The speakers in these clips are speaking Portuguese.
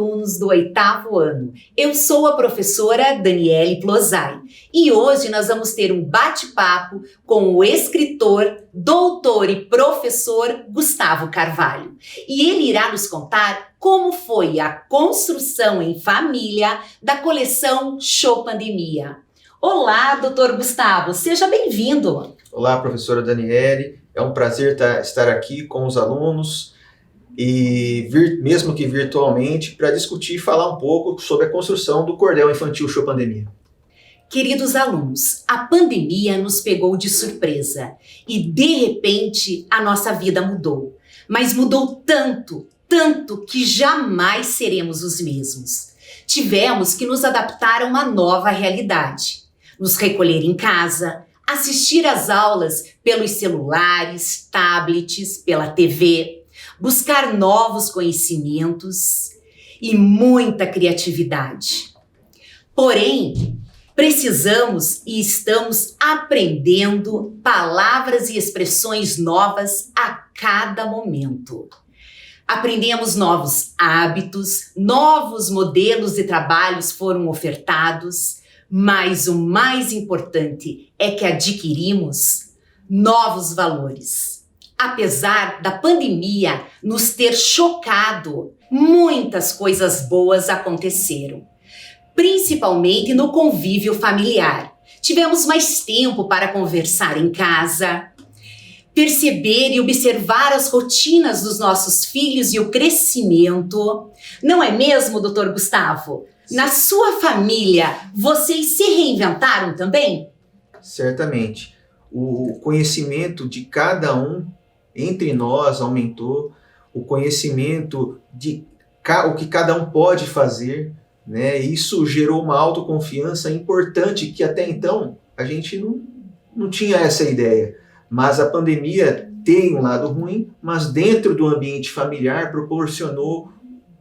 alunos do 8º ano. Eu sou a professora Daniele Plozai e hoje nós vamos ter um bate-papo com o escritor, doutor e professor Gustavo Carvalho. E ele irá nos contar como foi a construção em família da coleção Show Pandemia. Olá, doutor Gustavo, seja bem-vindo. Olá, professora Daniele, é um prazer estar aqui com os alunos e mesmo que virtualmente para discutir e falar um pouco sobre a construção do cordel infantil Show Pandemia. Queridos alunos, a pandemia nos pegou de surpresa e de repente a nossa vida mudou. Mas mudou tanto que jamais seremos os mesmos. Tivemos que nos adaptar a uma nova realidade, nos recolher em casa, assistir às aulas pelos celulares, tablets, pela TV, buscar novos conhecimentos e muita criatividade. Porém, precisamos e estamos aprendendo palavras e expressões novas a cada momento. Aprendemos novos hábitos, novos modelos de trabalhos foram ofertados, mas o mais importante é que adquirimos novos valores. Apesar da pandemia nos ter chocado, muitas coisas boas aconteceram, principalmente no convívio familiar. Tivemos mais tempo para conversar em casa, perceber e observar as rotinas dos nossos filhos e o crescimento. Não é mesmo, doutor Gustavo? Na sua família, vocês se reinventaram também? Certamente. O conhecimento de cada um entre nós aumentou, o conhecimento de o que cada um pode fazer, né? Isso gerou uma autoconfiança importante que até então a gente não tinha essa ideia. Mas a pandemia tem um lado ruim, mas dentro do ambiente familiar proporcionou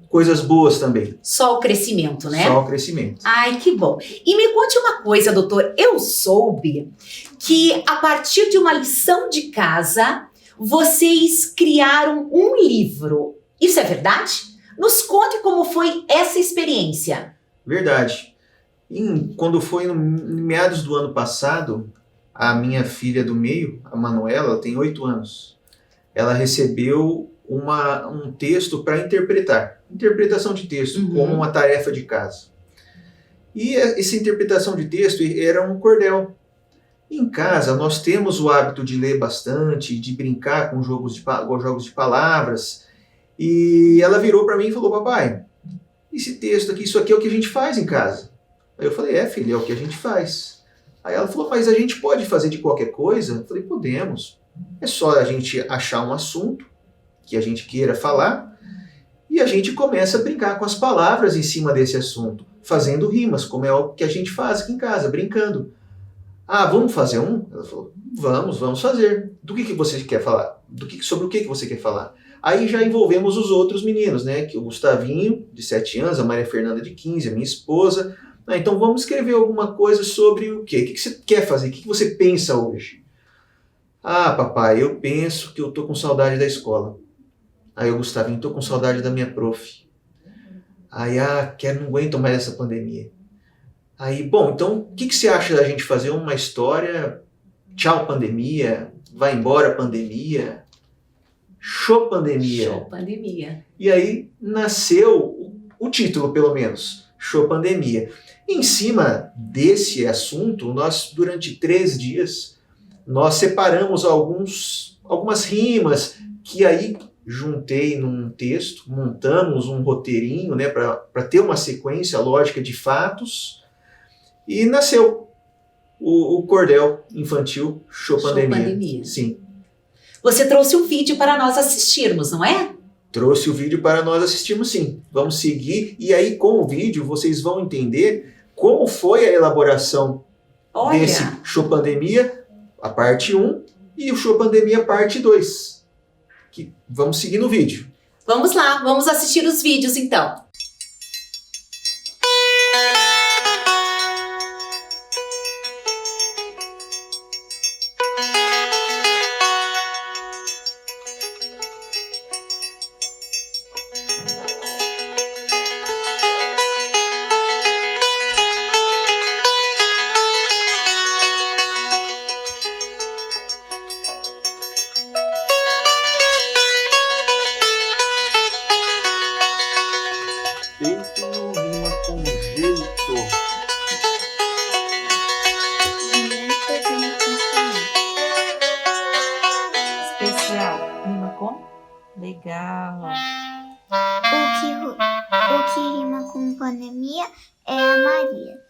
coisas boas também. Só o crescimento, né? Só o crescimento. Ai, que bom. E me conte uma coisa, doutor. Eu soube que a partir de uma lição de casa, vocês criaram um livro. Isso é verdade? Nos conte como foi essa experiência. Verdade. Quando foi no meados do ano passado, a minha filha do meio, a Manuela, ela tem 8 anos. Ela recebeu um texto para interpretação de texto, como uma tarefa de casa. E essa interpretação de texto era um cordel. Em casa, nós temos o hábito de ler bastante, de brincar com jogos de palavras, e ela virou para mim e falou: papai, esse texto aqui, isso aqui é o que a gente faz em casa. Aí eu falei: filha, é o que a gente faz. Aí ela falou: mas a gente pode fazer de qualquer coisa? Eu falei: podemos. É só a gente achar um assunto que a gente queira falar e a gente começa a brincar com as palavras em cima desse assunto, fazendo rimas, como é o que a gente faz aqui em casa, brincando. Vamos fazer um? Ela falou: vamos fazer. Do que você quer falar? Sobre o que você quer falar? Aí já envolvemos os outros meninos, né? Que o Gustavinho, de 7 anos, a Maria Fernanda, de 15, a minha esposa. Então vamos escrever alguma coisa sobre o quê? O que você quer fazer? O que você pensa hoje? Papai, eu penso que eu tô com saudade da escola. Aí o Gustavinho: tô com saudade da minha prof. Aí, não aguento mais essa pandemia. Aí, bom, então o que você acha da gente fazer uma história, tchau pandemia, vai embora pandemia, Show Pandemia. Show Pandemia. E aí nasceu o título, pelo menos, Show Pandemia. Em cima desse assunto, nós, durante 3 dias, nós separamos algumas rimas que aí juntei num texto, montamos um roteirinho, né, para ter uma sequência lógica de fatos, e nasceu o cordel infantil Show Pandemia. Sim. Você trouxe um vídeo para nós assistirmos, não é? Trouxe o vídeo para nós assistirmos, sim. Vamos seguir, e aí com o vídeo vocês vão entender como foi a elaboração desse Show Pandemia, a parte 1, e o Show Pandemia parte 2. Vamos seguir no vídeo. Vamos lá, vamos assistir os vídeos então. conceito rima com jeito. Especial rima com legal. O que rima com pandemia é a Maria.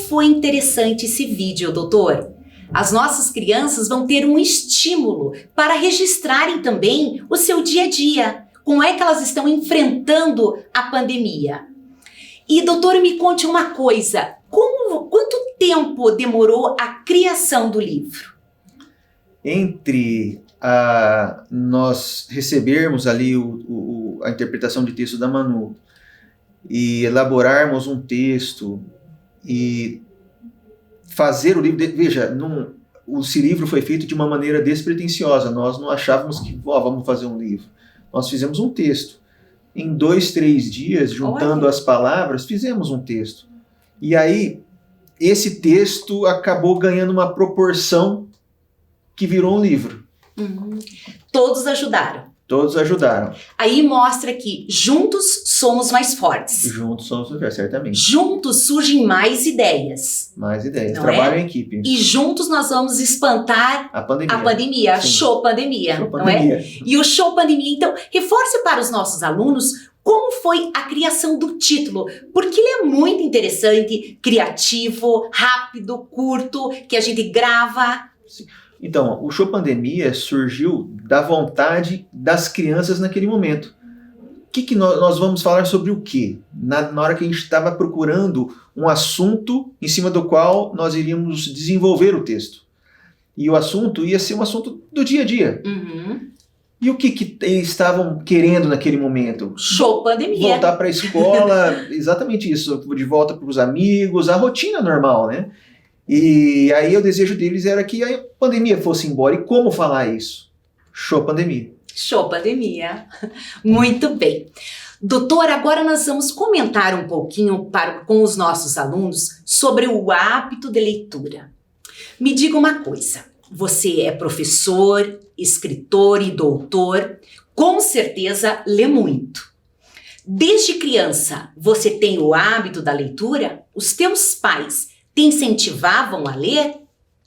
Foi interessante esse vídeo, doutor. As nossas crianças vão ter um estímulo para registrarem também o seu dia a dia. Como é que elas estão enfrentando a pandemia? E, doutor, me conte uma coisa. Quanto tempo demorou a criação do livro? Entre nós recebermos ali a interpretação de texto da Manu e elaborarmos um texto e fazer o livro, veja, esse livro foi feito de uma maneira despretensiosa, nós não achávamos que, vamos fazer um livro. Nós fizemos um texto. Em 2, 3 dias, juntando as palavras, fizemos um texto. E aí, esse texto acabou ganhando uma proporção que virou um livro. Todos ajudaram. Todos ajudaram. Aí mostra que juntos somos mais fortes. Juntos somos mais fortes, certamente. Juntos surgem mais ideias. Mais ideias. Não Trabalho em equipe. E juntos nós vamos espantar a pandemia. A pandemia. Show pandemia. Show não pandemia. É? E o show pandemia, então, reforce para os nossos alunos como foi a criação do título. Porque ele é muito interessante, criativo, rápido, curto, que a gente grava. Sim. Então, o Show Pandemia surgiu da vontade das crianças naquele momento. Que nós vamos falar sobre o quê? Na hora que a gente estava procurando um assunto em cima do qual nós iríamos desenvolver o texto. E o assunto ia ser um assunto do dia a dia. E o que eles estavam querendo naquele momento? Show Pandemia. Voltar para a escola, exatamente isso, de volta para os amigos, a rotina normal, né? E aí o desejo deles era que a pandemia fosse embora. E como falar isso? Show Pandemia. Show Pandemia. Muito bem. Doutor, agora nós vamos comentar um pouquinho com os nossos alunos sobre o hábito de leitura. Me diga uma coisa, você é professor, escritor e doutor, com certeza lê muito. Desde criança, você tem o hábito da leitura? Os teus pais te incentivavam a ler?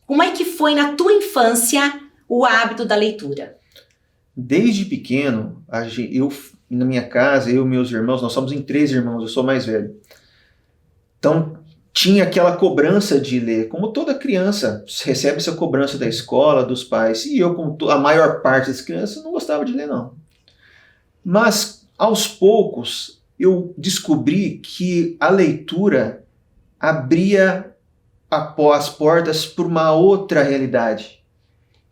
Como é que foi na tua infância o hábito da leitura? Desde pequeno, na minha casa, eu e meus irmãos, nós somos em 3 irmãos, eu sou mais velho. Então, tinha aquela cobrança de ler, como toda criança recebe essa cobrança da escola, dos pais. E eu, como a maior parte das crianças, não gostava de ler, não. Mas, aos poucos, eu descobri que a leitura abria as portas para uma outra realidade.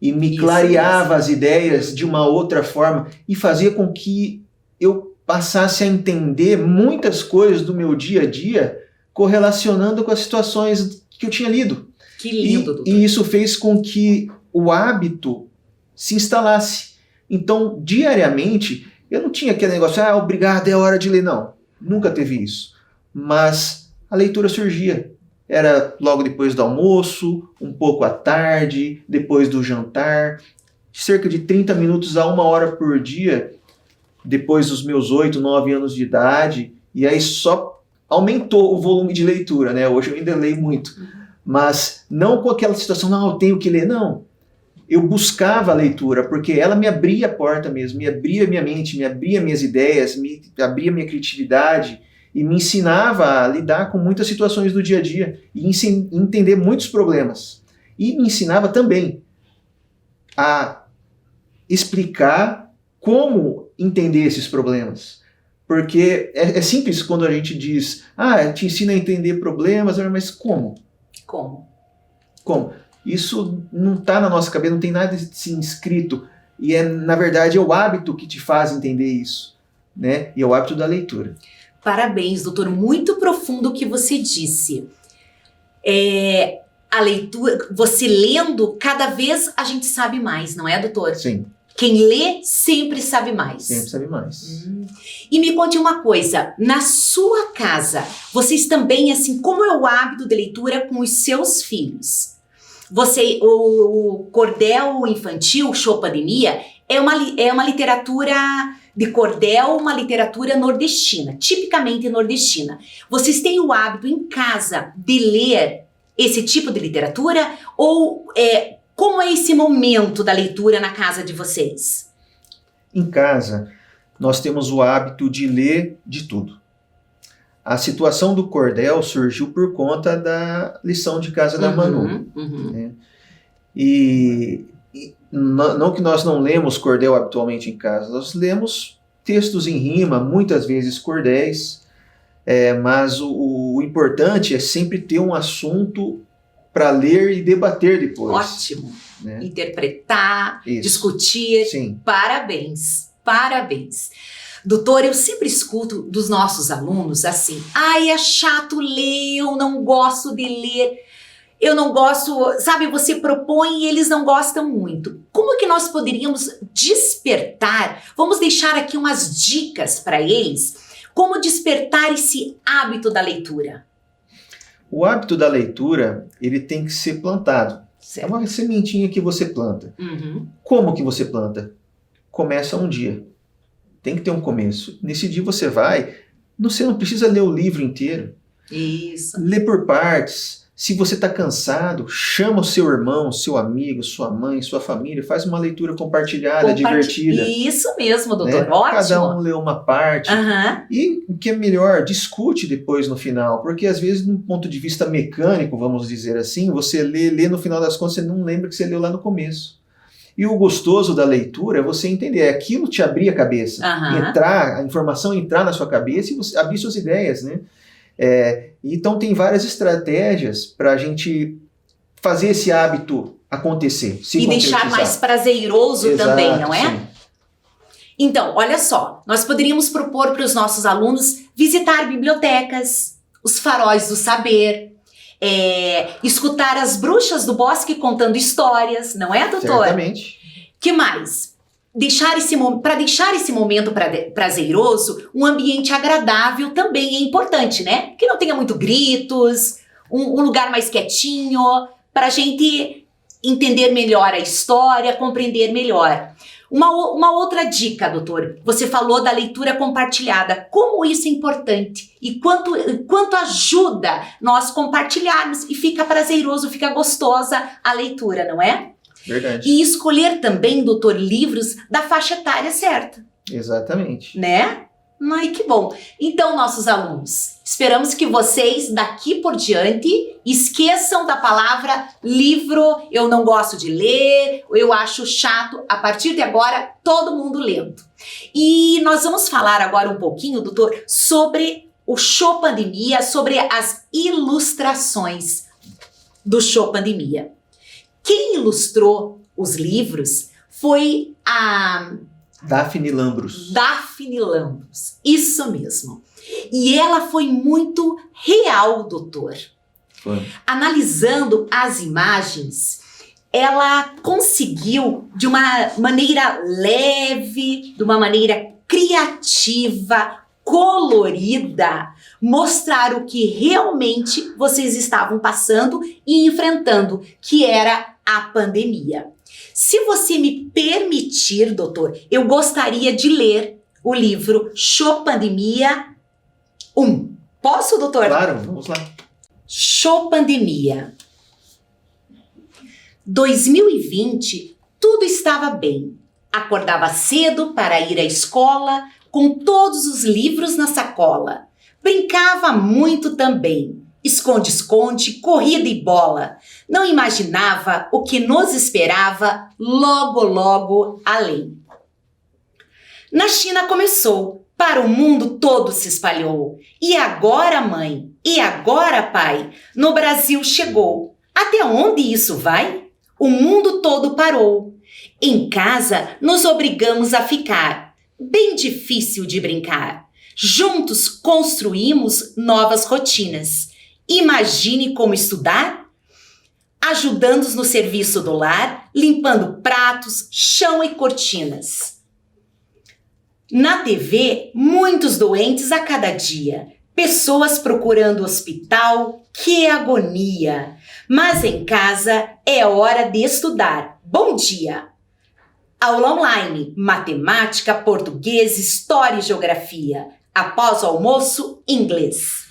E me Isso clareava mesmo. as ideias de uma outra forma e fazia com que eu passasse a entender muitas coisas do meu dia a dia correlacionando com as situações que eu tinha lido. Que lindo, doutor. E isso fez com que o hábito se instalasse. Então, diariamente, eu não tinha aquele negócio, obrigado, é hora de ler. Não, nunca teve isso. Mas a leitura surgia. Era logo depois do almoço, um pouco à tarde, depois do jantar, cerca de 30 minutos a 1 hora por dia, depois dos meus 8, 9 anos de idade, e aí só aumentou o volume de leitura, né? Hoje eu ainda leio muito, mas não com aquela situação, não, eu tenho que ler, não. Eu buscava a leitura, porque ela me abria a porta mesmo, me abria minha mente, me abria minhas ideias, me abria minha criatividade, e me ensinava a lidar com muitas situações do dia a dia e entender muitos problemas. E me ensinava também a explicar como entender esses problemas. Porque é simples quando a gente diz, te ensina a entender problemas, mas como? Como? Como? Isso não está na nossa cabeça, não tem nada assim escrito. E na verdade é o hábito que te faz entender isso, né? E é o hábito da leitura. Parabéns, doutor. Muito profundo o que você disse. A leitura, você lendo, cada vez a gente sabe mais, não é, doutor? Sim. Quem lê sempre sabe mais. Sempre sabe mais. E me conte uma coisa, na sua casa, vocês também, assim, como é o hábito de leitura com os seus filhos? O cordel infantil, Chopandemia, é uma literatura de cordel, uma literatura nordestina, tipicamente nordestina. Vocês têm o hábito em casa de ler esse tipo de literatura? Ou como é esse momento da leitura na casa de vocês? Em casa, nós temos o hábito de ler de tudo. A situação do cordel surgiu por conta da lição de casa da Manu. Né? E não que nós não lemos cordel habitualmente em casa, nós lemos textos em rima, muitas vezes cordéis, mas o importante é sempre ter um assunto para ler e debater depois. Ótimo. Né? Interpretar, Isso. discutir. Sim. Parabéns, parabéns. Doutor, eu sempre escuto dos nossos alunos assim, é chato ler, eu não gosto de ler. Eu não gosto, sabe, você propõe e eles não gostam muito. Como que nós poderíamos despertar? Vamos deixar aqui umas dicas para eles. Como despertar esse hábito da leitura? O hábito da leitura, ele tem que ser plantado. Certo. É uma sementinha que você planta. Como que você planta? Começa um dia. Tem que ter um começo. Nesse dia você não precisa ler o livro inteiro. Isso. Lê por partes. Se você está cansado, chama o seu irmão, seu amigo, sua mãe, sua família, faz uma leitura compartilhada, divertida. Isso mesmo, doutor. Né? Ótimo. Cada um lê uma parte. E o que é melhor, discute depois no final, porque às vezes, num ponto de vista mecânico, vamos dizer assim, você lê no final das contas, você não lembra que você leu lá no começo. E o gostoso da leitura é você entender, aquilo te abrir a cabeça, a informação entrar na sua cabeça e você abrir suas ideias, né? Então tem várias estratégias para a gente fazer esse hábito acontecer. E deixar mais prazeroso também, não é? Sim. Então, olha só, nós poderíamos propor para os nossos alunos visitar bibliotecas, os faróis do saber, escutar as bruxas do bosque contando histórias, não é, doutor? Certamente. Que mais? Para deixar esse momento prazeroso, um ambiente agradável também é importante, né? Que não tenha muito gritos, um lugar mais quietinho, para a gente entender melhor a história, compreender melhor. Uma outra dica, doutor, você falou da leitura compartilhada. Como isso é importante e quanto ajuda nós compartilharmos e fica prazeroso, fica gostosa a leitura, não é? Verdade. E escolher também, doutor, livros da faixa etária certa. Exatamente. Né? Ai, que bom. Então, nossos alunos, esperamos que vocês, daqui por diante, esqueçam da palavra livro, eu não gosto de ler, eu acho chato. A partir de agora, todo mundo lendo. E nós vamos falar agora um pouquinho, doutor, sobre o Chopandemia, sobre as ilustrações. do Show Pandemia. Quem ilustrou os livros foi a Daphne Lambros. Daphne Lambros, isso mesmo. E ela foi muito real, doutor. Foi. Analisando as imagens, ela conseguiu, de uma maneira leve, de uma maneira criativa, colorida, mostrar o que realmente vocês estavam passando e enfrentando, que era a pandemia. Se você me permitir, doutor, eu gostaria de ler o livro Show Pandemia 1. Posso, doutor? Claro, vamos lá. Show Pandemia. 2020, tudo estava bem. Acordava cedo para ir à escola, com todos os livros na sacola. Brincava muito também. Esconde-esconde, corrida e bola. Não imaginava o que nos esperava logo, logo além. Na China começou, para o mundo todo se espalhou. E agora, mãe? E agora, pai? No Brasil chegou. Até onde isso vai? O mundo todo parou. Em casa nos obrigamos a ficar. Bem difícil de brincar. Juntos construímos novas rotinas. Imagine como estudar? Ajudando-os no serviço do lar, limpando pratos, chão e cortinas. Na TV, muitos doentes a cada dia. Pessoas procurando hospital, que agonia. Mas em casa é hora de estudar. Bom dia! Aula online, matemática, português, história e geografia. Após o almoço, inglês.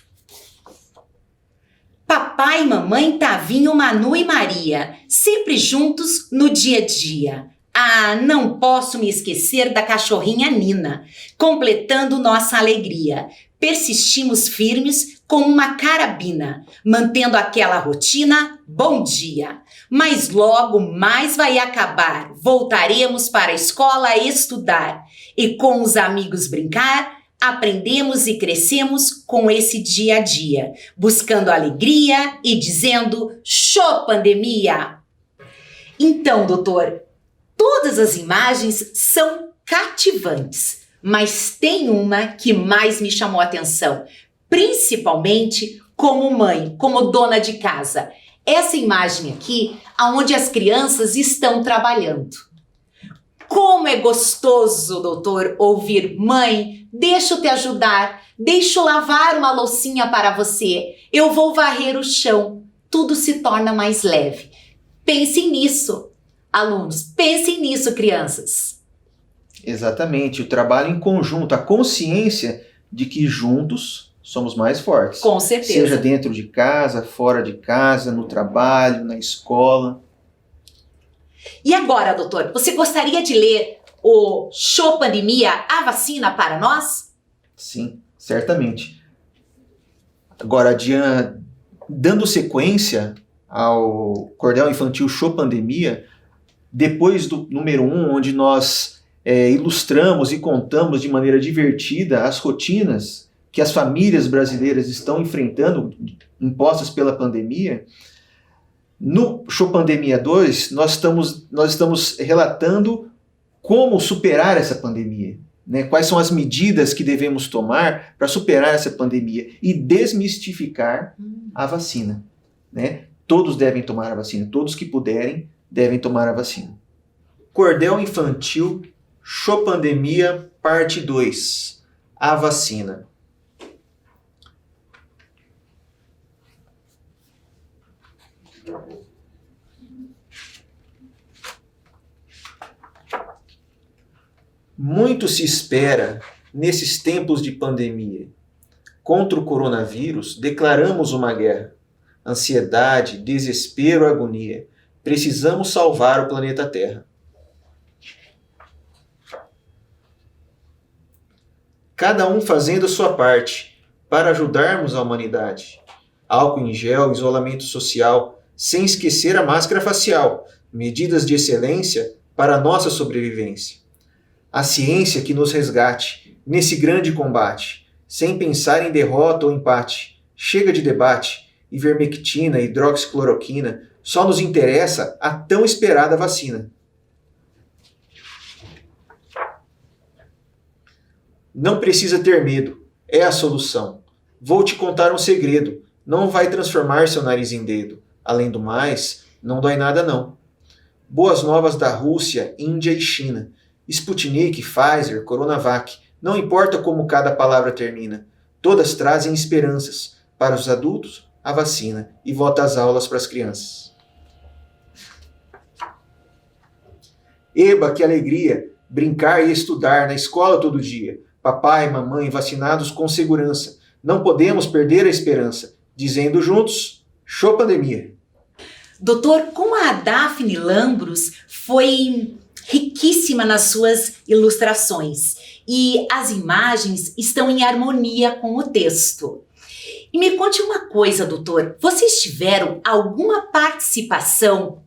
Papai, mamãe, Tavinho, Manu e Maria, sempre juntos no dia a dia. Ah, não posso me esquecer da cachorrinha Nina, completando nossa alegria. Persistimos firmes como uma carabina, mantendo aquela rotina, bom dia. Mas logo mais vai acabar, voltaremos para a escola estudar e com os amigos brincar. Aprendemos e crescemos com esse dia a dia, buscando alegria e dizendo show pandemia. Então, doutor, todas as imagens são cativantes, mas tem uma que mais me chamou a atenção, principalmente como mãe, como dona de casa. Essa imagem aqui, onde as crianças estão trabalhando. Como é gostoso, doutor, ouvir: mãe, deixa eu te ajudar, deixa eu lavar uma loucinha para você, eu vou varrer o chão. Tudo se torna mais leve. Pensem nisso, alunos, pensem nisso, crianças. Exatamente, o trabalho em conjunto, a consciência de que juntos somos mais fortes. Com certeza. Seja dentro de casa, fora de casa, no trabalho, na escola. E agora, doutor, você gostaria de ler o Show Pandemia, a vacina para nós? Sim, certamente. Agora, dando sequência ao Cordel Infantil Show Pandemia, depois do número 1, onde nós ilustramos e contamos de maneira divertida as rotinas que as famílias brasileiras estão enfrentando, impostas pela pandemia, no Show Pandemia 2, nós estamos relatando como superar essa pandemia, né? Quais são as medidas que devemos tomar para superar essa pandemia e desmistificar a vacina, né? Todos devem tomar a vacina, todos que puderem devem tomar a vacina. Cordel Infantil Show Pandemia Parte 2, a vacina. Muito se espera nesses tempos de pandemia. Contra o coronavírus, declaramos uma guerra. Ansiedade, desespero, agonia. Precisamos salvar o planeta Terra. Cada um fazendo a sua parte para ajudarmos a humanidade. Álcool em gel, isolamento social, sem esquecer a máscara facial, medidas de excelência para a nossa sobrevivência. A ciência que nos resgate nesse grande combate, sem pensar em derrota ou empate. Chega de debate, ivermectina, hidroxicloroquina, só nos interessa a tão esperada vacina. Não precisa ter medo, é a solução. Vou te contar um segredo, não vai transformar seu nariz em dedo. Além do mais, não dói nada não. Boas novas da Rússia, Índia e China. Sputnik, Pfizer, Coronavac, não importa como cada palavra termina. Todas trazem esperanças. Para os adultos, a vacina. E volta às aulas para as crianças. Eba, que alegria! Brincar e estudar na escola todo dia. Papai e mamãe vacinados com segurança. Não podemos perder a esperança. Dizendo juntos, show pandemia! Doutor, como a Daphne Lambros foi riquíssima nas suas ilustrações e as imagens estão em harmonia com o texto. E me conte uma coisa, doutor, vocês tiveram alguma participação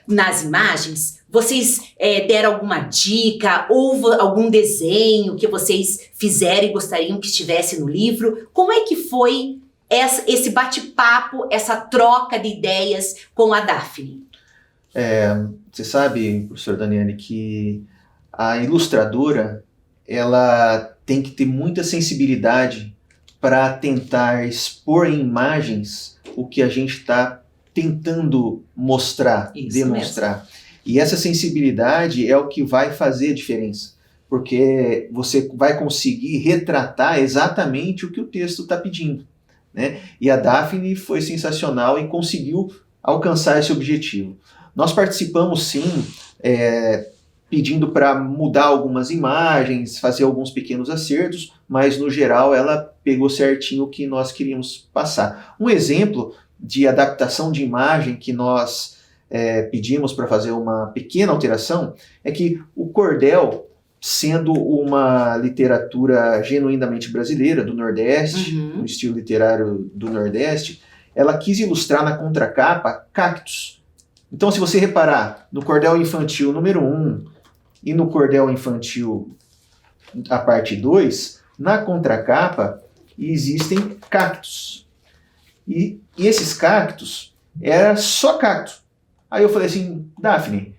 nas imagens? Vocês deram alguma dica? Houve algum desenho que vocês fizeram e gostariam que estivesse no livro? Como é que foi esse bate-papo, essa troca de ideias com a Daphne? Você sabe, professor Daniele, que a ilustradora ela tem que ter muita sensibilidade para tentar expor em imagens o que a gente está tentando mostrar, Isso demonstrar. mesmo. E essa sensibilidade é o que vai fazer a diferença, porque você vai conseguir retratar exatamente o que o texto está pedindo, né? E a Daphne foi sensacional e conseguiu alcançar esse objetivo. Nós participamos sim, pedindo para mudar algumas imagens, fazer alguns pequenos acertos, mas no geral ela pegou certinho o que nós queríamos passar. Um exemplo de adaptação de imagem que nós pedimos para fazer uma pequena alteração é que o cordel, sendo uma literatura genuinamente brasileira, do Nordeste, um estilo literário do Nordeste, ela quis ilustrar na contracapa cactos. Então, se você reparar no cordel infantil número 1 e no cordel infantil a parte 2, na contracapa existem cactos. E esses cactos era só cacto. Aí eu falei assim, Daphne,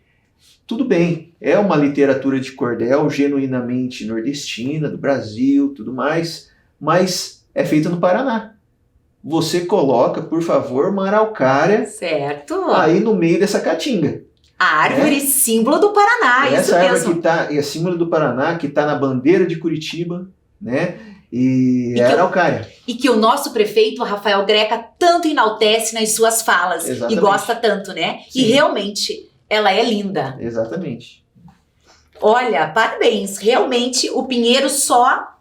tudo bem, é uma literatura de cordel genuinamente nordestina, do Brasil, tudo mais, mas é feita no Paraná. Você coloca, por favor, uma araucária Certo. aí no meio dessa caatinga. A árvore símbolo do Paraná, isso Essa árvore mesmo. que é símbolo do Paraná, que está na bandeira de Curitiba, né? E E é que araucária. E que o nosso prefeito, Rafael Greca, tanto enaltece nas suas falas. Exatamente. E gosta tanto, né? Sim. E realmente, ela é linda. Exatamente. Olha, parabéns. Realmente, o Pinheiro só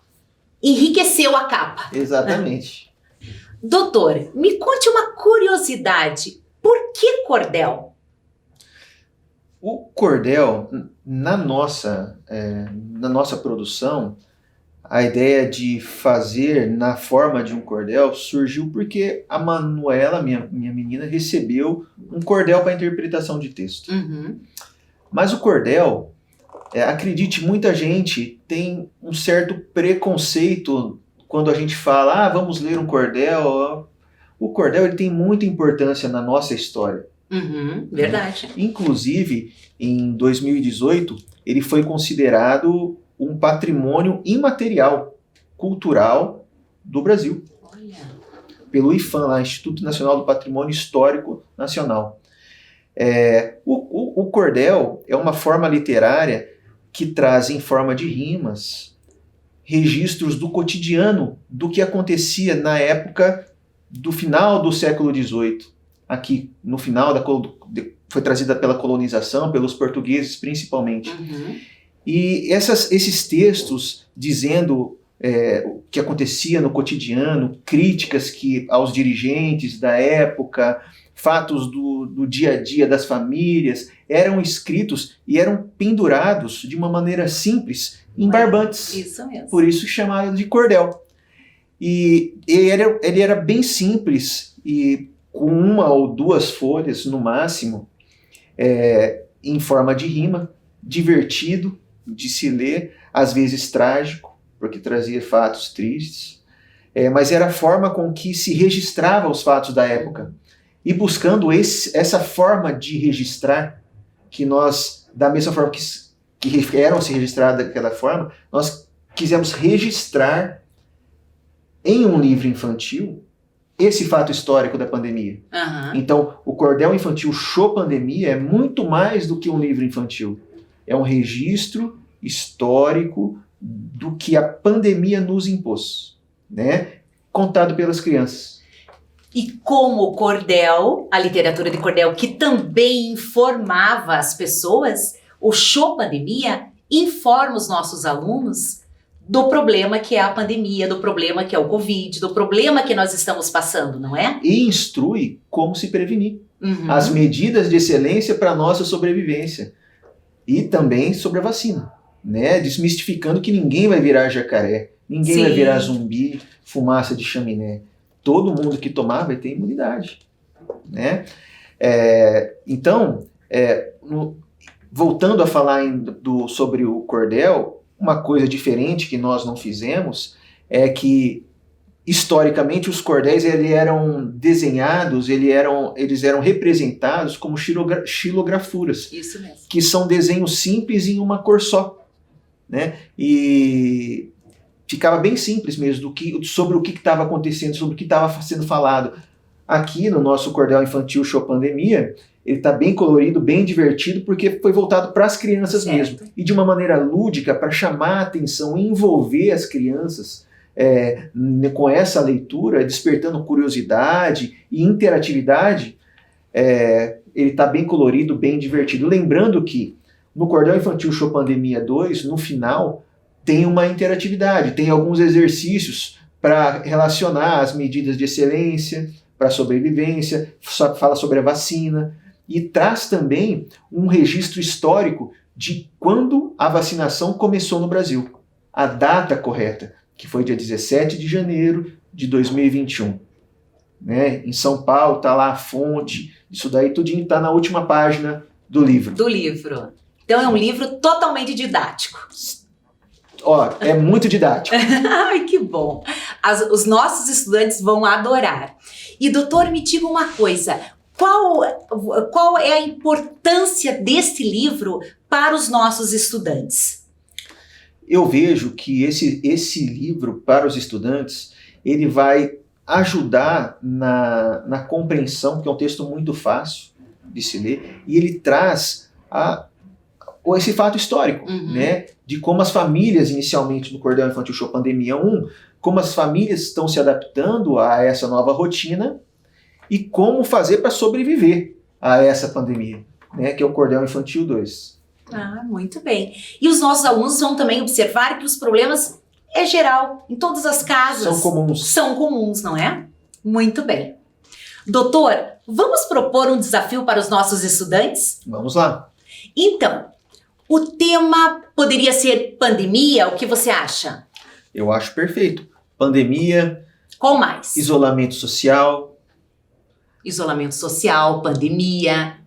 enriqueceu a capa. Exatamente. Doutor, me conte uma curiosidade. Por que cordel? O cordel, na nossa produção, a ideia de fazer na forma de um cordel surgiu porque a Manuela, minha menina, recebeu um cordel para interpretação de texto. Mas o cordel, acredite, muita gente tem um certo preconceito quando a gente fala, vamos ler um cordel. O cordel ele tem muita importância na nossa história. Verdade. Inclusive, em 2018, ele foi considerado um patrimônio imaterial cultural do Brasil. Olha. Pelo IPHAN, lá, Instituto Nacional do Patrimônio Histórico Nacional. O cordel é uma forma literária que traz em forma de rimas registros do cotidiano, do que acontecia na época do final do século XVIII. Aqui, no final, foi trazida pela colonização, pelos portugueses principalmente. E esses textos dizendo o que acontecia no cotidiano, críticas aos dirigentes da época, fatos do dia a dia das famílias, eram escritos e eram pendurados de uma maneira simples em barbantes. Isso mesmo. Por isso chamado de cordel. E ele era bem simples e com uma ou duas folhas no máximo, em forma de rima, divertido de se ler, às vezes trágico, porque trazia fatos tristes. mas era a forma com que se registrava os fatos da época. E buscando essa forma de registrar, que nós, da mesma forma que eram se registradas daquela forma, nós quisemos registrar em um livro infantil esse fato histórico da pandemia. Aham. Então, o Cordel Infantil Show Pandemia é muito mais do que um livro infantil. É um registro histórico do que a pandemia nos impôs, né? Contado pelas crianças. E como o cordel, a literatura de cordel, que também informava as pessoas, o Show Pandemia informa os nossos alunos do problema que é a pandemia, do problema que é o Covid, do problema que nós estamos passando, não é? E instrui como se prevenir. Uhum. As medidas de excelência para a nossa sobrevivência. E também sobre a vacina, né? Desmistificando que ninguém vai virar jacaré, ninguém Sim. vai virar zumbi, fumaça de chaminé. Todo mundo que tomar vai ter imunidade, né? Então, voltando a falar sobre o cordel, uma coisa diferente que nós não fizemos é que, historicamente, os cordéis eram desenhados, eles eram representados como xilografuras, Isso mesmo. que são desenhos simples em uma cor só, né? E ficava bem simples mesmo sobre o que estava acontecendo, sobre o que estava sendo falado. Aqui no nosso Cordel Infantil Show Pandemia, ele está bem colorido, bem divertido, porque foi voltado para as crianças Certo. mesmo. E de uma maneira lúdica, para chamar a atenção e envolver as crianças com essa leitura, despertando curiosidade e interatividade. Ele está bem colorido, bem divertido. Lembrando que no Cordel Infantil Show Pandemia 2, no final, tem uma interatividade, tem alguns exercícios para relacionar as medidas de excelência, para a sobrevivência, fala sobre a vacina, e traz também um registro histórico de quando a vacinação começou no Brasil. A data correta, que foi dia 17 de janeiro de 2021. Né? Em São Paulo está lá a fonte, isso daí tudinho está na última página do livro. Do livro. Então é um livro totalmente didático. É muito didático. Ai, que bom. Os nossos estudantes vão adorar. E, doutor, me diga uma coisa. Qual é a importância desse livro para os nossos estudantes? Eu vejo que esse livro, para os estudantes, ele vai ajudar na compreensão, porque é um texto muito fácil de se ler, e ele traz esse fato histórico, né? De como as famílias, inicialmente no Cordel Infantil Show Pandemia 1, como as famílias estão se adaptando a essa nova rotina e como fazer para sobreviver a essa pandemia, né? Que é o Cordel Infantil 2. Muito bem. E os nossos alunos vão também observar que os problemas é geral, em todas as casas. São comuns. São comuns, não é? Muito bem. Doutor, vamos propor um desafio para os nossos estudantes? Vamos lá. Então, o tema poderia ser pandemia, o que você acha? Eu acho perfeito. Pandemia. Qual mais? Isolamento social. Isolamento social, pandemia.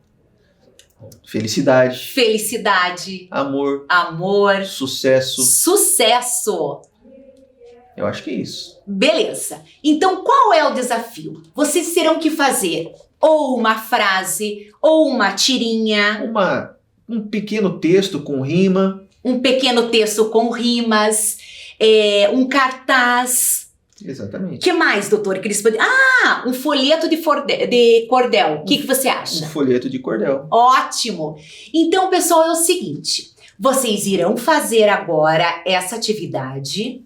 Felicidade. Felicidade. Amor. Amor. Sucesso. Sucesso. Eu acho que é isso. Beleza. Então, qual é o desafio? Vocês terão que fazer ou uma frase, ou uma tirinha. Um pequeno texto com rima. Um pequeno texto com rimas. Um cartaz. Exatamente. O que mais, doutor? Que eles podem... um folheto de cordel. O que você acha? Um folheto de cordel. Ótimo! Então, pessoal, é o seguinte. Vocês irão fazer agora essa atividade.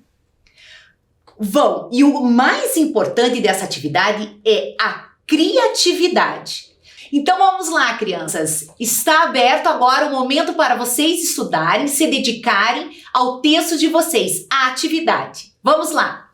E o mais importante dessa atividade é a criatividade. Então vamos lá, crianças. Está aberto agora o momento para vocês estudarem, se dedicarem ao texto de vocês, à atividade. Vamos lá!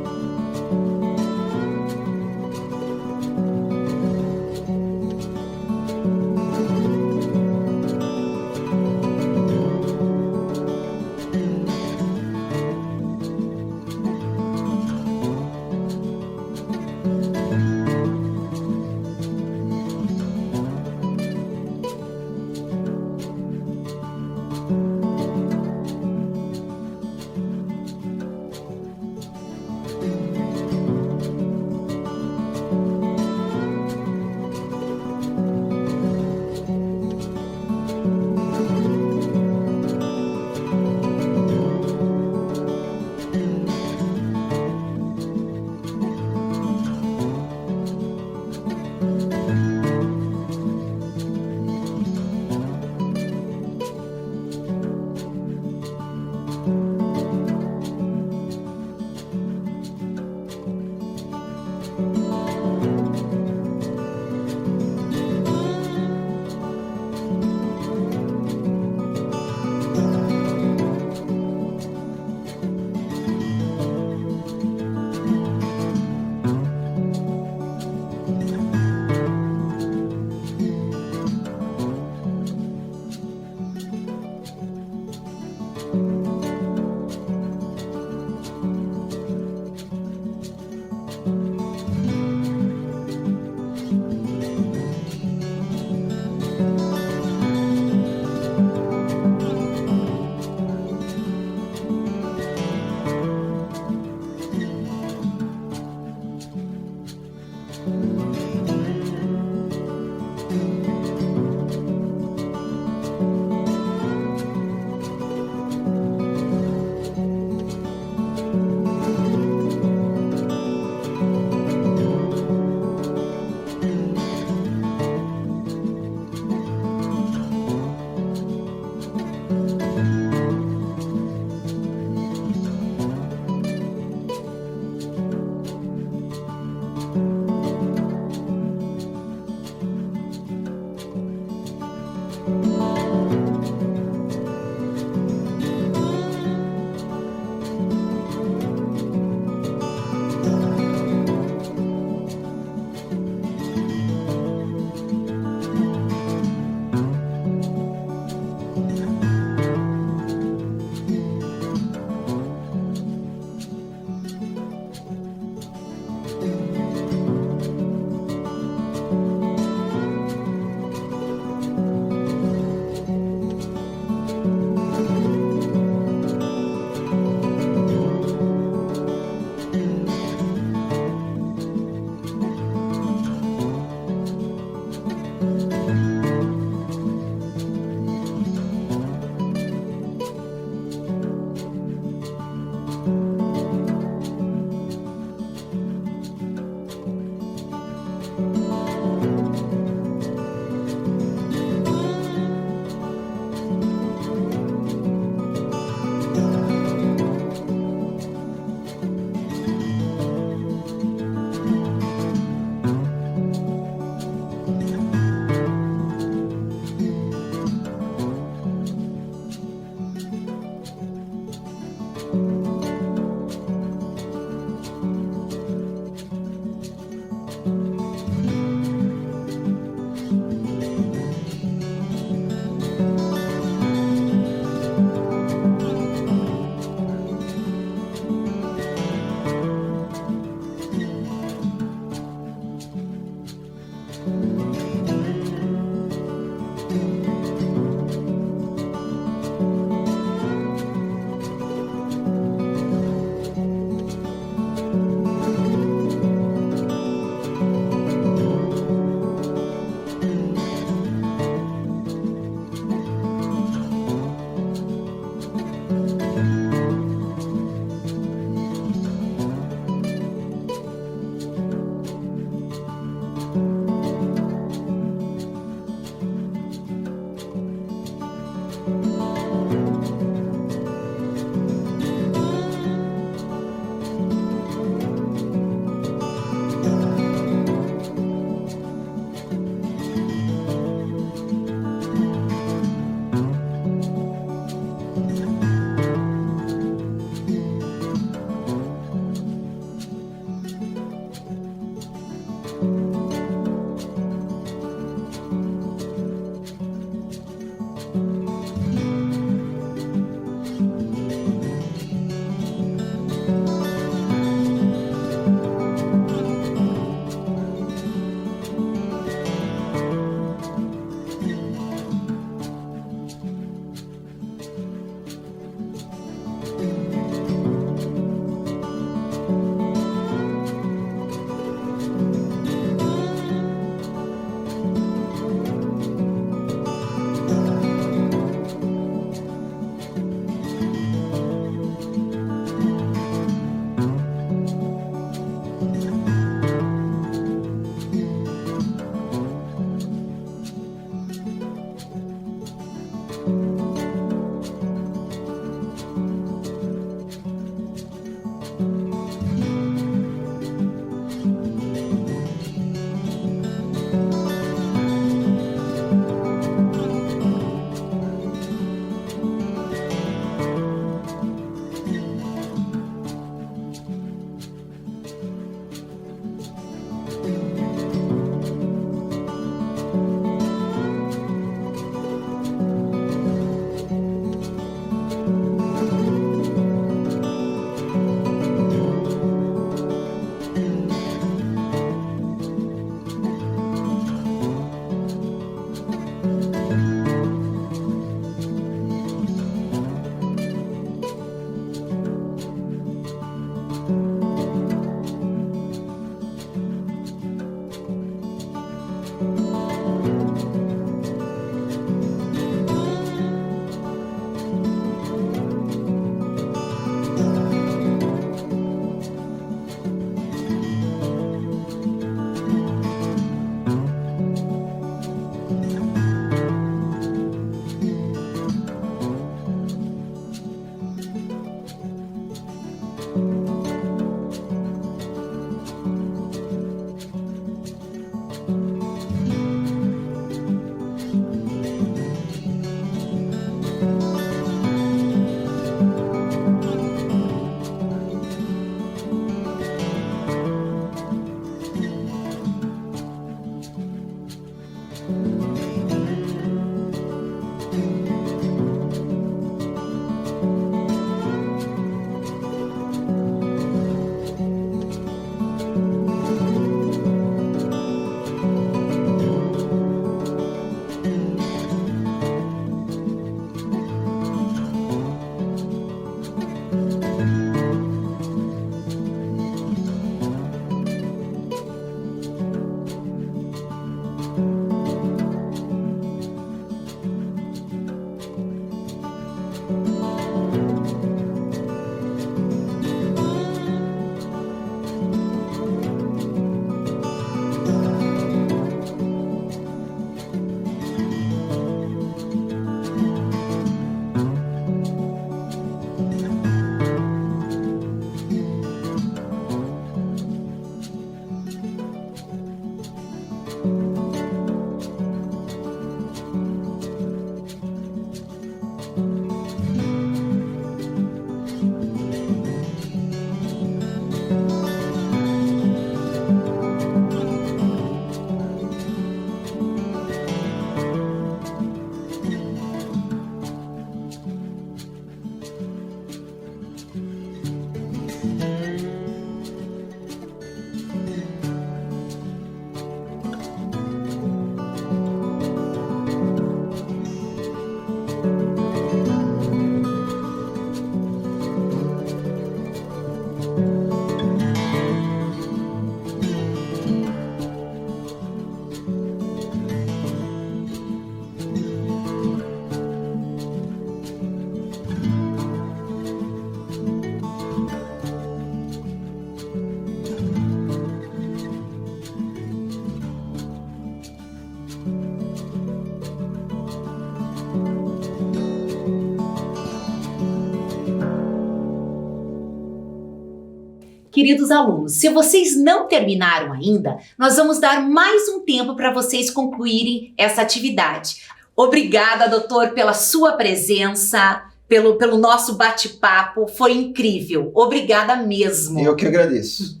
queridos alunos, se vocês não terminaram ainda, nós vamos dar mais um tempo para vocês concluírem essa atividade. Obrigada, doutor, pela sua presença, pelo nosso bate-papo, foi incrível. Obrigada mesmo. Eu que agradeço.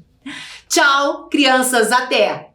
Tchau, crianças, até!